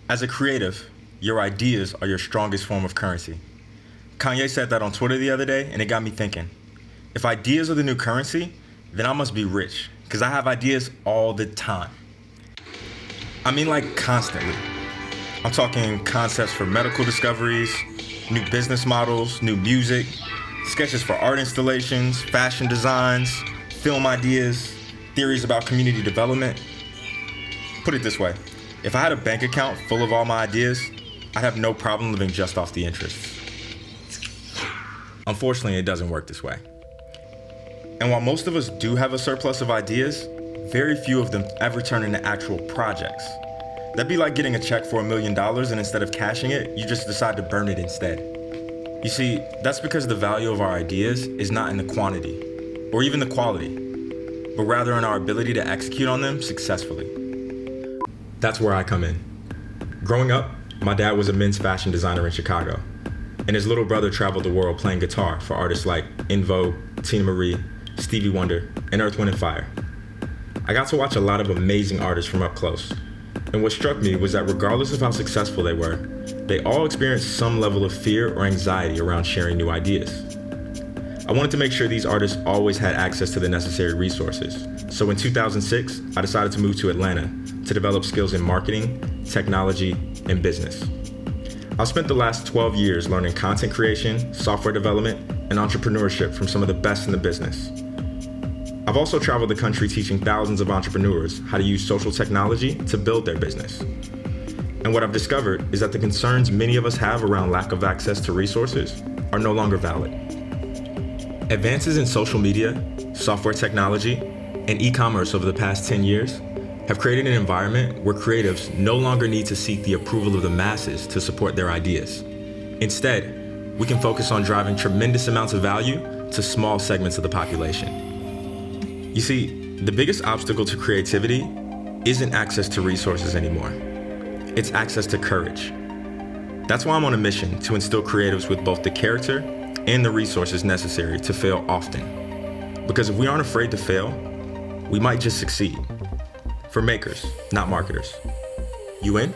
As a creative, your ideas are your strongest form of currency. Kanye said that on Twitter the other day, and it got me thinking. If ideas are the new currency, then I must be rich, because I have ideas all the time. I mean, like, constantly. I'm talking concepts for medical discoveries, new business models, new music, sketches for art installations, fashion designs, film ideas, theories about community development. Put it this way. If I had a bank account full of all my ideas, I'd have no problem living just off the interest. Unfortunately, it doesn't work this way. And while most of us do have a surplus of ideas, very few of them ever turn into actual projects. That'd be like getting a check for $1 million and instead of cashing it, you just decide to burn it instead. You see, that's because the value of our ideas is not in the quantity or even the quality, but rather in our ability to execute on them successfully. That's where I come in. Growing up, my dad was a men's fashion designer in Chicago, and his little brother traveled the world playing guitar for artists like En Vogue, Tina Marie, Stevie Wonder, and Earth, Wind & Fire. I got to watch a lot of amazing artists from up close, and what struck me was that regardless of how successful they were, they all experienced some level of fear or anxiety around sharing new ideas. I wanted to make sure these artists always had access to the necessary resources, so in 2006, I decided to move to Atlanta to develop skills in marketing, technology, and business. I've spent the last 12 years learning content creation, software development, and entrepreneurship from some of the best in the business. I've also traveled the country teaching thousands of entrepreneurs how to use social technology to build their business. And what I've discovered is that the concerns many of us have around lack of access to resources are no longer valid. Advances in social media, software technology, and e-commerce over the past 10 years have created an environment where creatives no longer need to seek the approval of the masses to support their ideas. Instead, we can focus on driving tremendous amounts of value to small segments of the population. You see, the biggest obstacle to creativity isn't access to resources anymore. It's access to courage. That's why I'm on a mission to instill creatives with both the character and the resources necessary to fail often. Because if we aren't afraid to fail, we might just succeed. For makers, not marketers. You in?